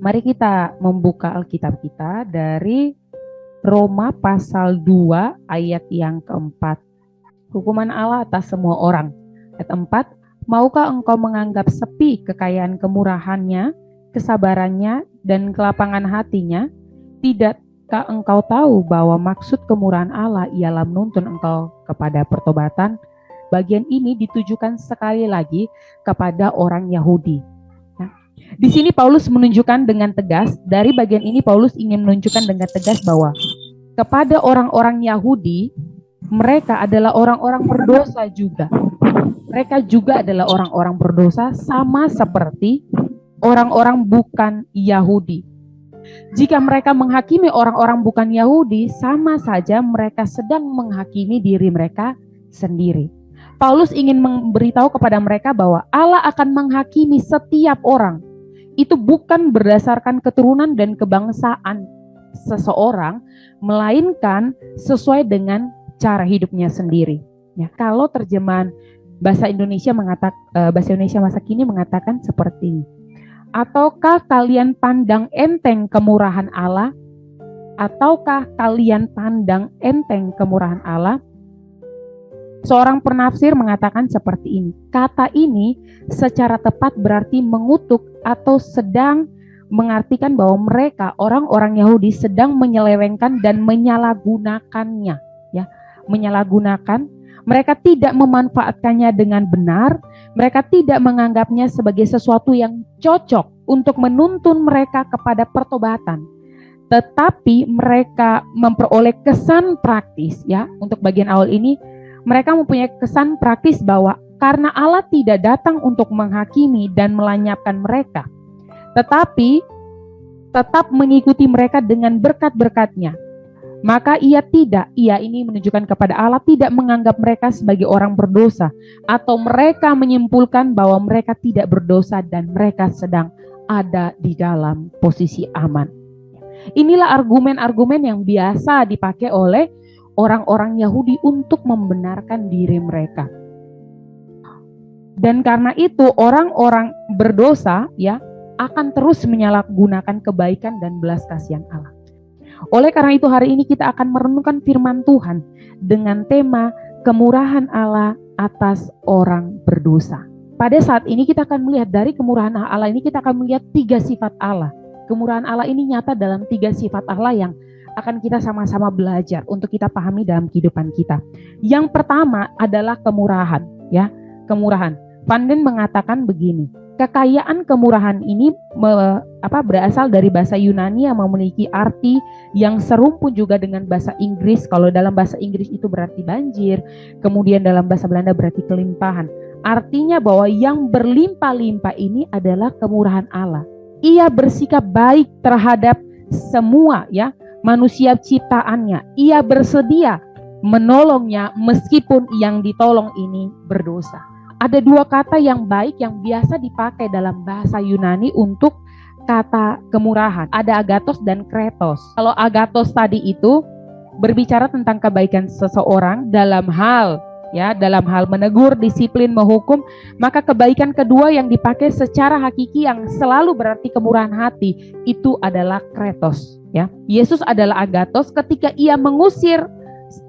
Mari kita membuka Alkitab kita dari Roma pasal 2 ayat yang keempat. Hukuman Allah atas semua orang. Ayat 4, maukah engkau menganggap sepi kekayaan kemurahannya, kesabarannya, dan kelapangan hatinya? Tidakkah engkau tahu bahwa maksud kemurahan Allah ialah menuntun engkau kepada pertobatan? Bagian ini ditujukan sekali lagi kepada orang Yahudi. Di sini Paulus menunjukkan dengan tegas, dari bagian ini Paulus ingin menunjukkan dengan tegas bahwa kepada orang-orang Yahudi, mereka adalah orang-orang berdosa juga. Mereka juga adalah orang-orang berdosa sama seperti orang-orang bukan Yahudi. Jika mereka menghakimi orang-orang bukan Yahudi, sama saja mereka sedang menghakimi diri mereka sendiri. Paulus ingin memberitahu kepada mereka bahwa Allah akan menghakimi setiap orang. Itu bukan berdasarkan keturunan dan kebangsaan seseorang, melainkan sesuai dengan cara hidupnya sendiri. Ya, kalau terjemahan bahasa Indonesia masa kini mengatakan seperti ini. Ataukah kalian pandang enteng kemurahan Allah? Ataukah kalian pandang enteng kemurahan Allah? Seorang penafsir mengatakan seperti ini. Kata ini secara tepat berarti mengutuk atau sedang mengartikan bahwa mereka orang-orang Yahudi sedang menyelewengkan dan menyalahgunakannya, ya, menyalahgunakan. Mereka tidak memanfaatkannya dengan benar, mereka tidak menganggapnya sebagai sesuatu yang cocok untuk menuntun mereka kepada pertobatan. Tetapi mereka memperoleh kesan praktis, ya, untuk bagian awal ini mereka mempunyai kesan praktis bahwa karena Allah tidak datang untuk menghakimi dan melenyapkan mereka, tetapi tetap mengikuti mereka dengan berkat-berkat-Nya. Maka ia ini menunjukkan kepada Allah tidak menganggap mereka sebagai orang berdosa, atau mereka menyimpulkan bahwa mereka tidak berdosa dan mereka sedang ada di dalam posisi aman. Inilah argumen-argumen yang biasa dipakai oleh orang-orang Yahudi untuk membenarkan diri mereka. Dan karena itu orang-orang berdosa, ya, akan terus menyalahgunakan kebaikan dan belas kasihan Allah. Oleh karena itu hari ini kita akan merenungkan firman Tuhan dengan tema kemurahan Allah atas orang berdosa. Pada saat ini kita akan melihat dari kemurahan Allah ini kita akan melihat 3 sifat Allah. Kemurahan Allah ini nyata dalam 3 sifat Allah yang akan kita sama-sama belajar untuk kita pahami dalam kehidupan kita. Yang pertama adalah kemurahan, ya, kemurahan. Van Den mengatakan begini, kekayaan kemurahan ini berasal dari bahasa Yunani yang memiliki arti yang serumpun juga dengan bahasa Inggris. Kalau dalam bahasa Inggris itu berarti banjir, kemudian dalam bahasa Belanda berarti kelimpahan. Artinya bahwa yang berlimpah-limpah ini adalah kemurahan Allah. Ia bersikap baik terhadap semua, ya, manusia ciptaannya. Ia bersedia menolongnya meskipun yang ditolong ini berdosa. Ada 2 kata yang baik yang biasa dipakai dalam bahasa Yunani untuk kata kemurahan. Ada agathos dan kretos. Kalau agathos tadi itu berbicara tentang kebaikan seseorang dalam hal menegur, disiplin, menghukum, maka kebaikan kedua yang dipakai secara hakiki yang selalu berarti kemurahan hati itu adalah kretos, ya. Yesus adalah agathos ketika ia mengusir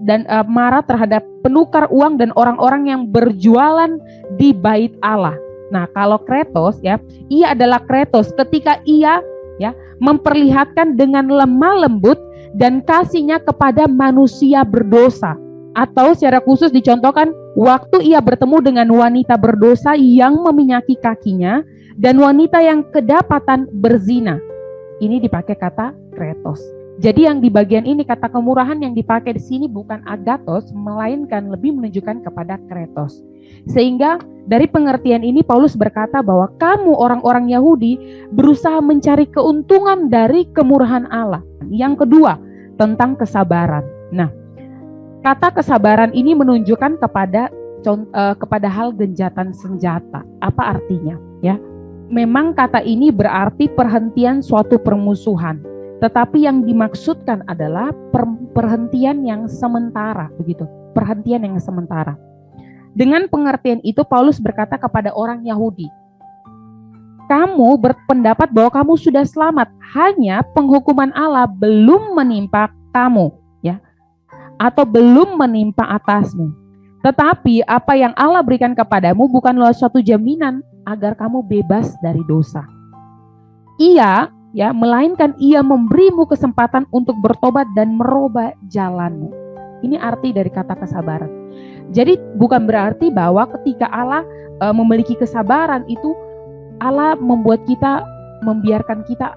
dan marah terhadap penukar uang dan orang-orang yang berjualan di bait Allah. Nah, kalau kretos, ya, ia adalah kretos ketika ia, ya, memperlihatkan dengan lemah lembut dan kasihnya kepada manusia berdosa. Atau secara khusus dicontohkan waktu ia bertemu dengan wanita berdosa yang meminyaki kakinya dan wanita yang kedapatan berzina. Ini dipakai kata kretos. Jadi yang di bagian ini kata kemurahan yang dipakai di sini bukan agathos, melainkan lebih menunjukkan kepada kretos. Sehingga dari pengertian ini Paulus berkata bahwa kamu orang-orang Yahudi berusaha mencari keuntungan dari kemurahan Allah. Yang kedua, tentang kesabaran. Nah, kata kesabaran ini menunjukkan kepada hal genjatan senjata. Apa artinya? Ya, memang kata ini berarti perhentian suatu permusuhan. Tetapi yang dimaksudkan adalah perhentian yang sementara, begitu. Perhentian yang sementara. Dengan pengertian itu Paulus berkata kepada orang Yahudi, kamu berpendapat bahwa kamu sudah selamat, hanya penghukuman Allah belum menimpa kamu, ya, atau belum menimpa atasmu. Tetapi apa yang Allah berikan kepadamu bukanlah suatu jaminan agar kamu bebas dari dosa. Ia, ya, melainkan Ia memberimu kesempatan untuk bertobat dan merubah jalanmu. Ini arti dari kata kesabaran. Jadi bukan berarti bahwa ketika Allah memiliki kesabaran itu Allah membiarkan kita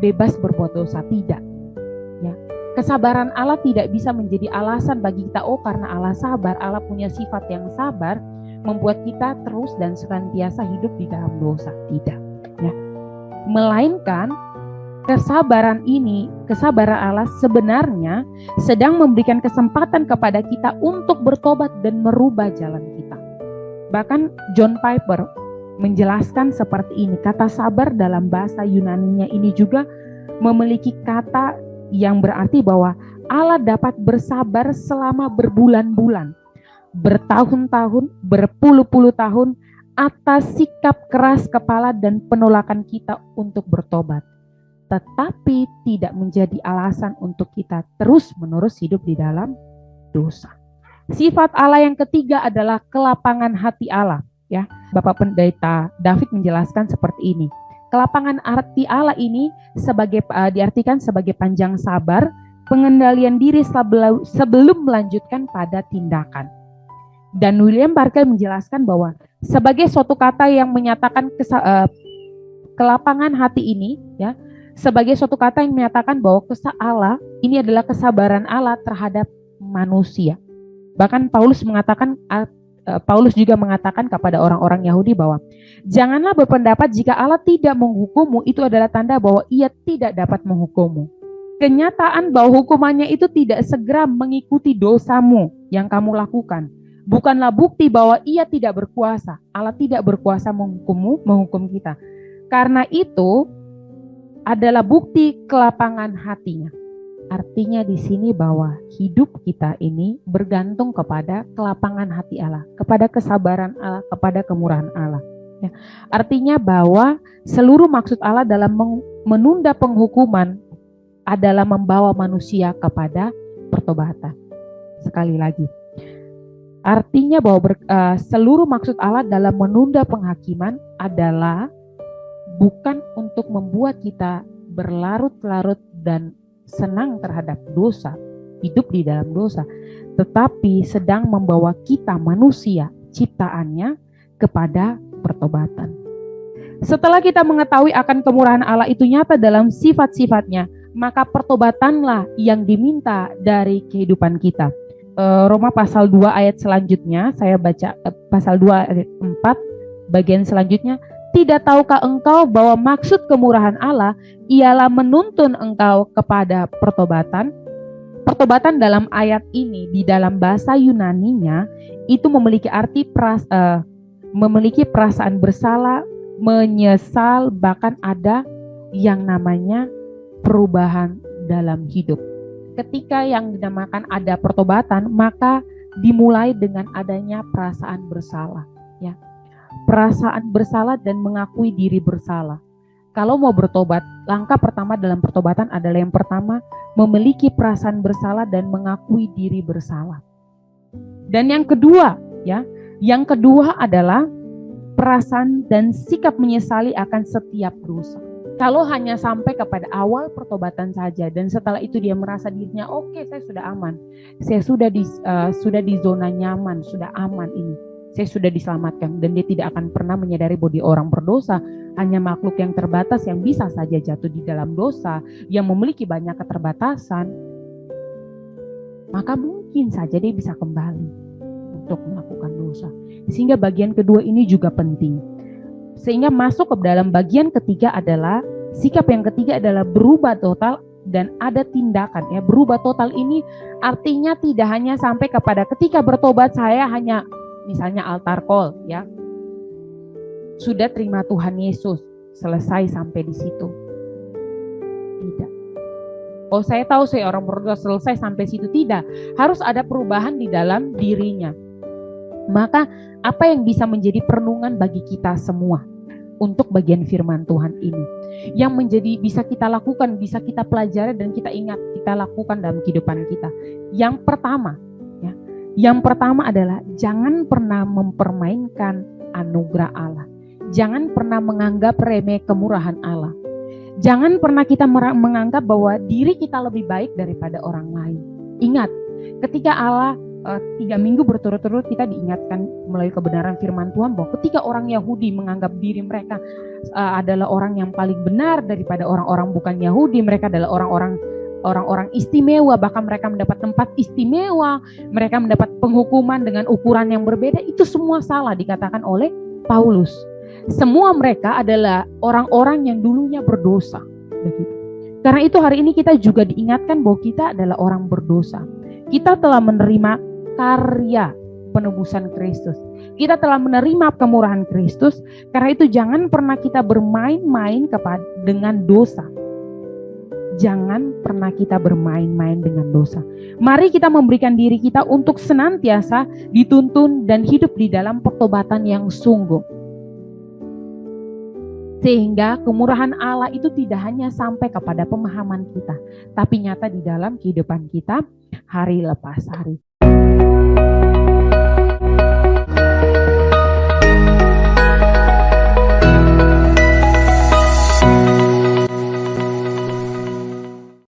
bebas berbuat dosa. Tidak. Ya. Kesabaran Allah tidak bisa menjadi alasan bagi kita, oh karena Allah sabar, Allah punya sifat yang sabar, membuat kita terus dan senantiasa hidup di dalam dosa. Tidak. Ya. Melainkan kesabaran Allah sebenarnya sedang memberikan kesempatan kepada kita untuk bertobat dan merubah jalan kita. Bahkan John Piper menjelaskan seperti ini, kata sabar dalam bahasa Yunaninya ini juga memiliki kata yang berarti bahwa Allah dapat bersabar selama berbulan-bulan, bertahun-tahun, berpuluh-puluh tahun atas sikap keras kepala dan penolakan kita untuk bertobat. Tetapi tidak menjadi alasan untuk kita terus-menerus hidup di dalam dosa. Sifat Allah yang ketiga adalah kelapangan hati Allah. Ya, Bapak Pendeta David menjelaskan seperti ini. Kelapangan hati Allah ini diartikan sebagai panjang sabar, pengendalian diri sebelum melanjutkan pada tindakan. Dan William Barclay menjelaskan bahwa sebagai suatu kata yang menyatakan kelapangan hati ini, ya, sebagai suatu kata yang menyatakan bahwa Allah ini adalah kesabaran Allah terhadap manusia. Bahkan Paulus juga mengatakan kepada orang-orang Yahudi bahwa janganlah berpendapat jika Allah tidak menghukummu, itu adalah tanda bahwa Ia tidak dapat menghukummu. Kenyataan bahwa hukumannya itu tidak segera mengikuti dosamu yang kamu lakukan bukanlah bukti bahwa Ia tidak berkuasa. Allah tidak berkuasa menghukum kita. Karena itu adalah bukti kelapangan hatinya. Artinya di sini bahwa hidup kita ini bergantung kepada kelapangan hati Allah, kepada kesabaran Allah, kepada kemurahan Allah. Ya. Artinya bahwa seluruh maksud Allah dalam menunda penghukuman adalah membawa manusia kepada pertobatan. Sekali lagi, artinya bahwa seluruh maksud Allah dalam menunda penghakiman adalah bukan untuk membuat kita berlarut-larut dan senang terhadap dosa, hidup di dalam dosa, tetapi sedang membawa kita manusia ciptaannya kepada pertobatan. Setelah kita mengetahui akan kemurahan Allah itu nyata dalam sifat-sifatnya, maka pertobatanlah yang diminta dari kehidupan kita. Roma pasal 2 ayat selanjutnya, saya baca pasal 2 ayat 4 bagian selanjutnya. Tidak tahukah engkau bahwa maksud kemurahan Allah ialah menuntun engkau kepada pertobatan? Pertobatan dalam ayat ini di dalam bahasa Yunaninya itu memiliki arti memiliki perasaan bersalah, menyesal, bahkan ada yang namanya perubahan dalam hidup. Ketika yang dinamakan ada pertobatan, maka dimulai dengan adanya perasaan bersalah, ya. Perasaan bersalah dan mengakui diri bersalah. Kalau mau bertobat, langkah pertama dalam pertobatan adalah yang pertama memiliki perasaan bersalah dan mengakui diri bersalah. Dan yang kedua, ya, yang kedua adalah perasaan dan sikap menyesali akan setiap dosa. Kalau hanya sampai kepada awal pertobatan saja dan setelah itu dia merasa dirinya oke, saya sudah aman, saya sudah di zona nyaman, sudah aman ini. Saya sudah diselamatkan, dan dia tidak akan pernah menyadari bahwa dia orang berdosa, hanya makhluk yang terbatas yang bisa saja jatuh di dalam dosa, yang memiliki banyak keterbatasan, maka mungkin saja dia bisa kembali untuk melakukan dosa. Sehingga bagian kedua ini juga penting. Sehingga masuk ke dalam bagian ketiga adalah, sikap yang ketiga adalah berubah total dan ada tindakan, ya. Berubah total ini artinya tidak hanya sampai kepada ketika bertobat saya hanya misalnya altar call, ya, sudah terima Tuhan Yesus, selesai sampai di situ. Tidak. Oh, saya tahu saya orang berdosa, selesai sampai situ. Tidak. Harus ada perubahan di dalam dirinya. Maka apa yang bisa menjadi perenungan bagi kita semua? untuk bagian firman Tuhan ini. Yang menjadi bisa kita lakukan, bisa kita pelajari dan kita ingat, kita lakukan dalam kehidupan kita. Yang pertama, ya, yang pertama adalah jangan pernah mempermainkan anugerah Allah. Jangan pernah menganggap remeh kemurahan Allah. Jangan pernah kita menganggap bahwa diri kita lebih baik daripada orang lain. Ingat, ketika Allah 3 minggu berturut-turut kita diingatkan melalui kebenaran firman Tuhan bahwa ketika orang Yahudi menganggap diri mereka adalah orang yang paling benar daripada orang-orang bukan Yahudi, mereka adalah orang-orang istimewa, bahkan mereka mendapat tempat istimewa, mereka mendapat penghukuman dengan ukuran yang berbeda, itu semua salah dikatakan oleh Paulus. Semua mereka adalah orang-orang yang dulunya berdosa. Begitu. Karena itu hari ini kita juga diingatkan bahwa kita adalah orang berdosa. Kita telah menerima karya penebusan Kristus. Kita telah menerima kemurahan Kristus. Karena itu jangan pernah kita bermain-main dengan dosa. Jangan pernah kita bermain-main dengan dosa. Mari kita memberikan diri kita untuk senantiasa dituntun dan hidup di dalam pertobatan yang sungguh. Sehingga kemurahan Allah itu tidak hanya sampai kepada pemahaman kita, tapi nyata di dalam kehidupan kita hari lepas hari.